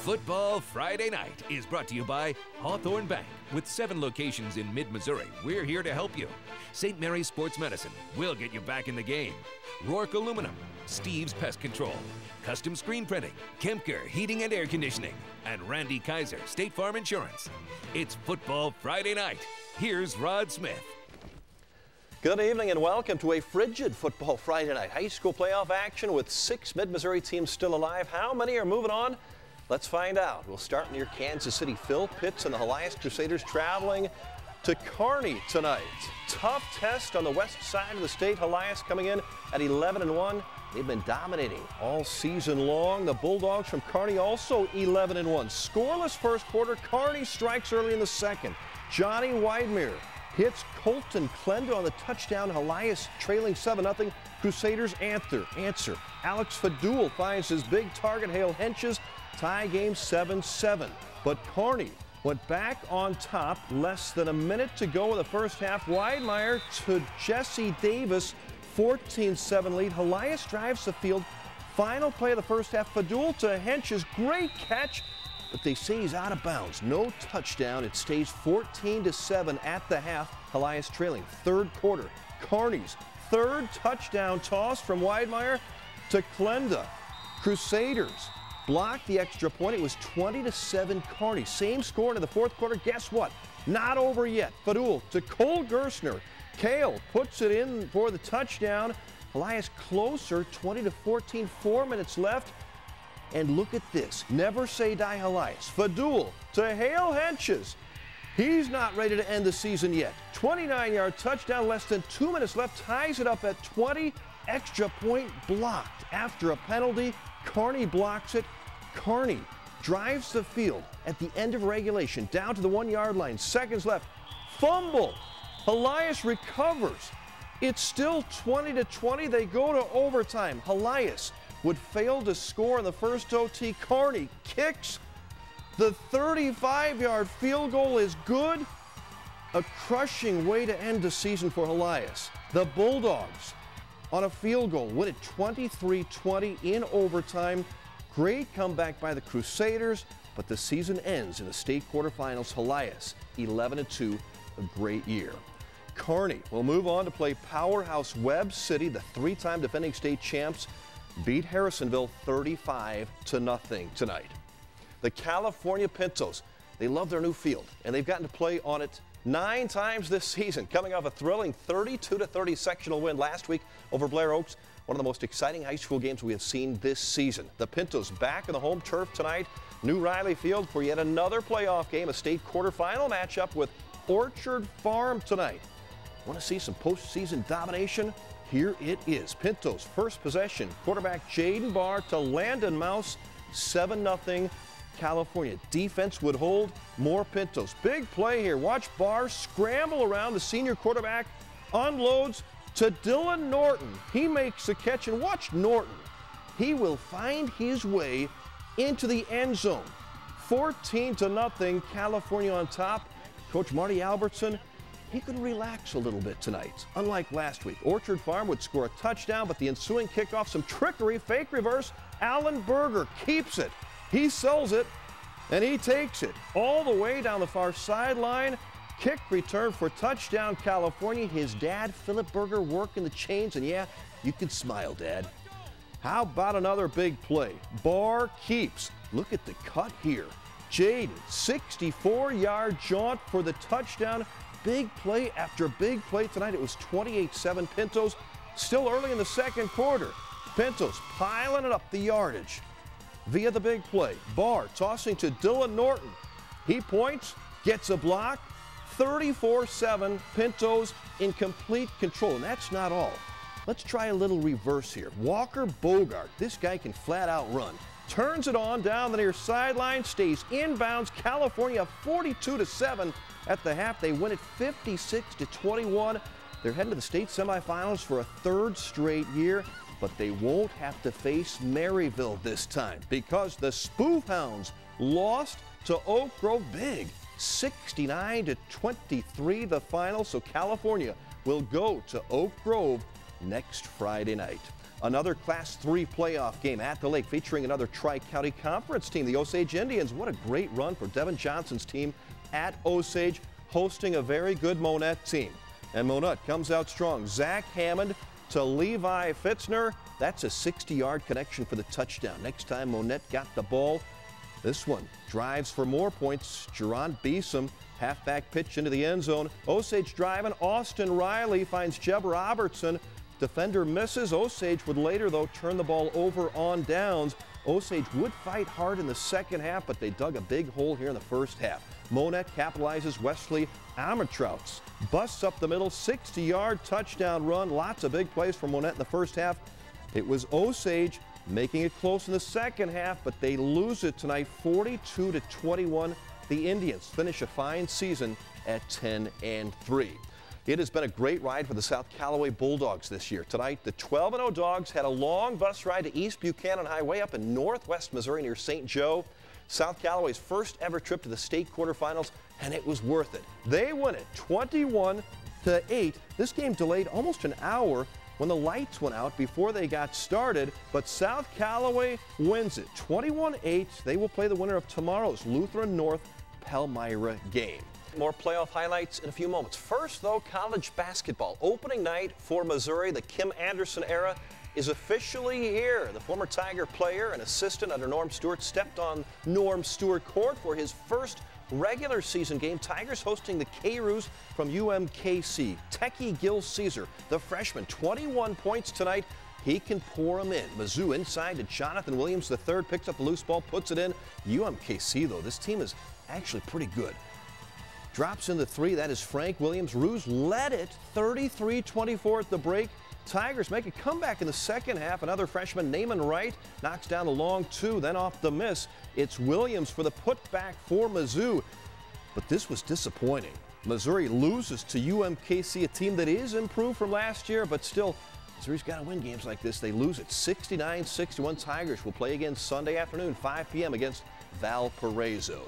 Football Friday Night is brought to you by Hawthorne Bank. With 7 locations in mid-Missouri, we're here to help you. St. Mary's Sports Medicine, we'll get you back in the game. Rourke Aluminum, Steve's Pest Control, Custom Screen Printing, Kempker Heating and Air Conditioning, and Randy Kaiser, State Farm Insurance. It's Football Friday Night. Here's Rod Smith. Good evening and welcome to a frigid Football Friday Night. High school playoff action with 6 mid-Missouri teams still alive. How many are moving on? Let's find out. We'll start near Kansas City. Phil Pitts and the Helias Crusaders traveling to Kearney tonight. Tough test on the west side of the state. Helias coming in at 11-1. They've been dominating all season long. The Bulldogs from Kearney also 11-1. Scoreless first quarter. Kearney strikes early in the second. Johnny Weidmere hits Colton Klenda on the touchdown. Helias trailing 7-0. Crusaders answer. Alex Fadul finds his big target. Hale Henches tie game 7-7. But Kearney went back on top. Less than a minute to go in the first half. Weidmere to Jesse Davis. 14-7 lead. Helias drives the field. Final play of the first half. Fadul to Henches. Great catch. But they say he's out of bounds. No touchdown. It stays 14-7 at the half. Helias trailing. Third quarter. Kearney's third touchdown toss from Weidmere to Klenda. Crusaders blocked the extra point. It was 20-7 Kearney. Same score into the fourth quarter. Guess what? Not over yet. Fadul to Cole Gerstner. Kale puts it in for the touchdown. Helias closer, 20-14, 4 minutes left. And look at this. Never say die, Helias. Fadul to Hale Henches. He's not ready to end the season yet. 29-yard touchdown, less than 2 minutes left. Ties it up at 20. Extra point blocked after a penalty. Kearney blocks it. Kearney drives the field at the end of regulation, down to the 1-yard line. Seconds left. Fumble. Helias recovers. It's still 20-20. They go to overtime. Helias would fail to score in the first OT. Kearney kicks. The 35-yard field goal is good. A crushing way to end the season for Helias. The Bulldogs on a field goal win it 23-20 in overtime. Great comeback by the Crusaders, but the season ends in the state quarterfinals. Helias 11-2, a great year. Kearney will move on to play powerhouse Webb City. The 3-time defending state champs beat Harrisonville 35-0 tonight. The California Pintos, they love their new field, and they've gotten to play on it 9 times this season, coming off a thrilling 32-30 sectional win last week over Blair Oaks. One of the most exciting high school games we have seen this season. The Pintos back on the home turf tonight. New Riley Field for yet another playoff game, a state quarterfinal matchup with Orchard Farm tonight. Want to see some postseason domination? Here it is. Pintos first possession. Quarterback Jaden Barr to Landon Mouse. 7-0 California. Defense would hold. More Pintos. Big play here. Watch Barr scramble around. The senior quarterback unloads to Dylan Norton. He makes the catch, and watch Norton. He will find his way into the end zone. 14-0 California on top. Coach Marty Albertson, he could relax a little bit tonight. Unlike last week, Orchard Farm would score a touchdown, but the ensuing kickoff, some trickery, fake reverse. Alan Berger keeps it. He sells it, and he takes it all the way down the far sideline. Kick return for touchdown, California. His dad, Philip Berger, working the chains, and yeah, you can smile, Dad. How about another big play? Barr keeps. Look at the cut here. Jaden, 64-yard jaunt for the touchdown. Big play after big play tonight. It was 28-7 Pintos. Still early in the second quarter. Pintos piling it up the yardage via the big play. Barr tossing to Dylan Norton. He points, gets a block. 34-7 Pintos in complete control. And that's not all. Let's try a little reverse here. Walker Bogart. This guy can flat out run. Turns it on down the near sideline. Stays inbounds. California 42-7. At the half, they win it 56-21. They're heading to the state semifinals for a 3rd straight year, but they won't have to face Maryville this time because the Spoof Hounds lost to Oak Grove big, 69-23 the final. So California will go to Oak Grove next Friday night. Another Class 3 playoff game at the lake featuring another Tri-County Conference team, the Osage Indians. What a great run for Devin Johnson's team at Osage, hosting a very good Monette team. And Monette comes out strong. Zach Hammond to Levi Fitzner. That's a 60-yard connection for the touchdown. Next time Monette got the ball, this one drives for more points. Jerron Beeson, halfback pitch into the end zone. Osage driving. Austin Riley finds Jeb Robertson. Defender misses. Osage would later, though, turn the ball over on downs. Osage would fight hard in the second half, but they dug a big hole here in the first half. Monette capitalizes. Wesley Amatrouts busts up the middle, 60-yard touchdown run. Lots of big plays for Monette in the first half. It was Osage making it close in the second half, but they lose it tonight, 42-21. The Indians finish a fine season at 10-3. It has been a great ride for the South Callaway Bulldogs this year. Tonight, the 12-0 Dogs had a long bus ride to East Buchanan Highway up in northwest Missouri near St. Joe. South Callaway's first ever trip to the state quarterfinals, and it was worth it. They win it 21-8. This game delayed almost an hour when the lights went out before they got started, but South Callaway wins it 21-8. They will play the winner of tomorrow's Lutheran North Palmyra game. More playoff highlights in a few moments. First, though, college basketball. Opening night for Missouri, the Kim Anderson era is officially here. The former Tiger player and assistant under Norm Stewart stepped on Norm Stewart court for his first regular season game. Tigers hosting the K-Roos from UMKC. Techie Gil Caesar, the freshman, 21 points tonight. He can pour them in. Mizzou inside to Jonathan Williams. The third picks up the loose ball, puts it in. UMKC, though, this team is actually pretty good. Drops in the three. That is Frank Williams. Roos led it 33-24 at the break. Tigers make a comeback in the second half. Another freshman, Naaman Wright, knocks down a long two. Then off the miss, it's Williams for the putback for Mizzou. But this was disappointing. Missouri loses to UMKC, a team that is improved from last year, but still, Missouri's got to win games like this. They lose it 69-61. Tigers will play again Sunday afternoon, 5 p.m. against Valparaiso.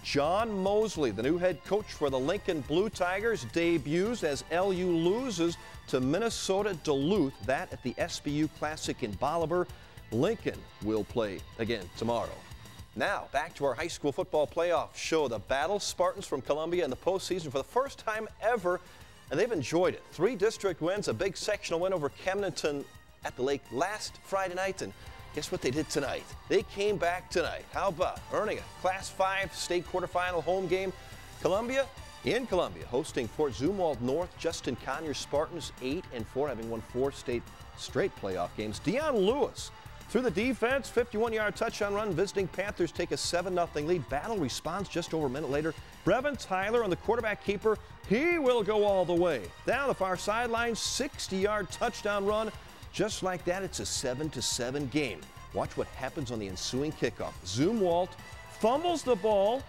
John Mosley, the new head coach for the Lincoln Blue Tigers, debuts as LU loses to Minnesota Duluth. That at the SBU Classic in Bolivar. Lincoln will play again tomorrow. Now, back to our high school football playoff show. The Battle Spartans from Columbia in the postseason for the first time ever, and they've enjoyed it. 3 district wins, a big sectional win over Kemnington at the lake last Friday night, and guess what they did tonight? They came back tonight. How about earning a Class 5 state quarterfinal home game? Columbia, in Columbia, hosting Fort Zumwalt North. Justin Conyers Spartans 8-4, having won 4 straight playoff games. Deion Lewis through the defense, 51-yard touchdown run. Visiting Panthers take a 7-0 lead. Battle responds just over a minute later. Brevin Tyler on the quarterback keeper. He will go all the way. Down the far sideline, 60-yard touchdown run. Just like that, it's a 7-7 game. Watch what happens on the ensuing kickoff. Zumwalt fumbles the ball.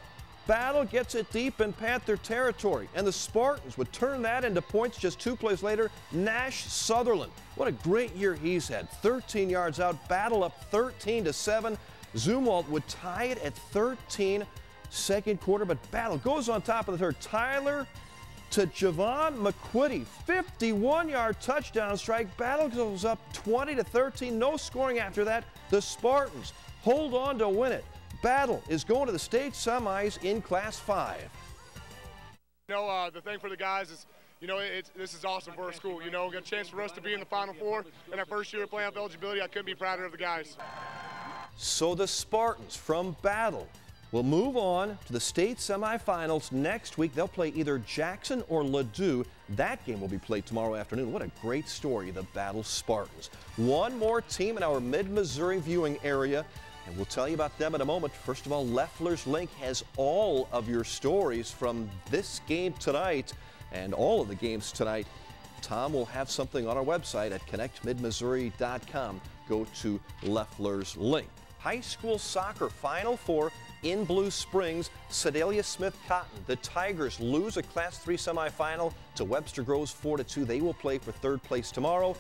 Battle gets it deep in Panther territory, and the Spartans would turn that into points just 2 plays later. Nash Sutherland, what a great year he's had. 13 yards out, Battle up 13-7. Zumwalt would tie it at 13 second quarter, but Battle goes on top of the third. Tyler to Javon McQuitty, 51-yard touchdown strike. Battle goes up 20-13. No scoring after that. The Spartans hold on to win it. Battle is going to the state semis in Class 5. You know, the thing for the guys is, you know, this is awesome for our school. You know, got a chance for us to be in the Final Four in our first year of playoff eligibility. I couldn't be prouder of the guys. So the Spartans from Battle will move on to the state semifinals next week. They'll play either Jackson or Ladue. That game will be played tomorrow afternoon. What a great story, the Battle Spartans. One more team in our mid-Missouri viewing area, and we'll tell you about them in a moment. First of all, Leffler's Link has all of your stories from this game tonight and all of the games tonight. Tom will have something on our website at connectmidmissouri.com. Go to Leffler's Link. High school soccer Final Four in Blue Springs. Sedalia Smith Cotton. The Tigers lose a Class 3 semifinal to Webster Groves 4-2. They will play for 3rd place tomorrow.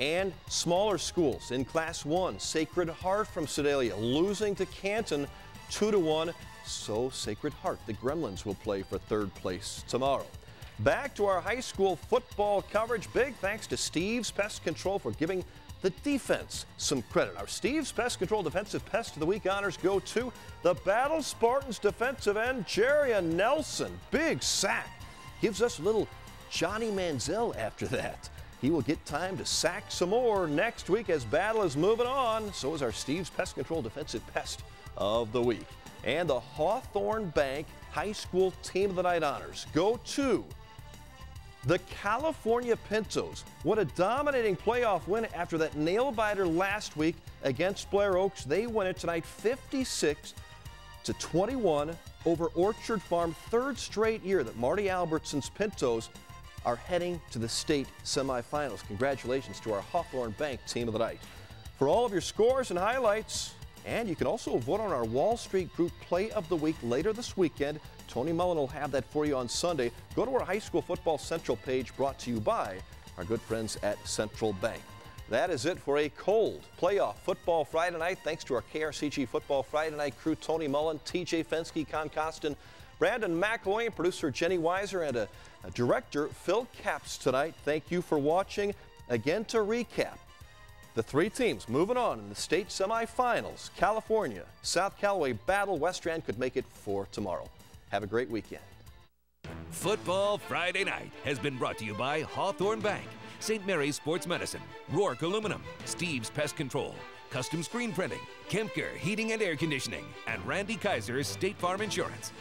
And smaller schools in Class 1, Sacred Heart from Sedalia losing to Canton 2-1. So Sacred Heart, the Gremlins, will play for 3rd place tomorrow. Back to our high school football coverage. Big thanks to Steve's Pest Control for giving the defense some credit. Our Steve's Pest Control Defensive Pest of the Week honors go to the Battle Spartans defensive end, Jerry Nelson. Big sack. Gives us a little Johnny Manziel after that. He will get time to sack some more next week as Battle is moving on. So is our Steve's Pest Control Defensive Pest of the Week. And the Hawthorne Bank High School Team of the Night honors go to the California Pintos. What a dominating playoff win after that nail-biter last week against Blair Oaks. They win it tonight 56-21 over Orchard Farm. Third straight year that Marty Albertson's Pintos are heading to the state semifinals. Congratulations to our Hawthorne Bank Team of the Night. For all of your scores and highlights, and you can also vote on our Wall Street Group Play of the Week later this weekend. Tony Mullen will have that for you on Sunday. Go to our High School Football Central page, brought to you by our good friends at Central Bank. That is it for a cold playoff football Friday night. Thanks to our KRCG Football Friday Night crew, Tony Mullen, TJ Fensky, Con Costin, Brandon McElwain, producer Jenny Weiser, and a director Phil Capps tonight. Thank you for watching. Again, to recap, the three teams moving on in the state semifinals. California, South Callaway, Battle, West Rand could make it for tomorrow. Have a great weekend. Football Friday Night has been brought to you by Hawthorne Bank, St. Mary's Sports Medicine, Rourke Aluminum, Steve's Pest Control, Custom Screen Printing, Kempker Heating and Air Conditioning, and Randy Kaiser's State Farm Insurance.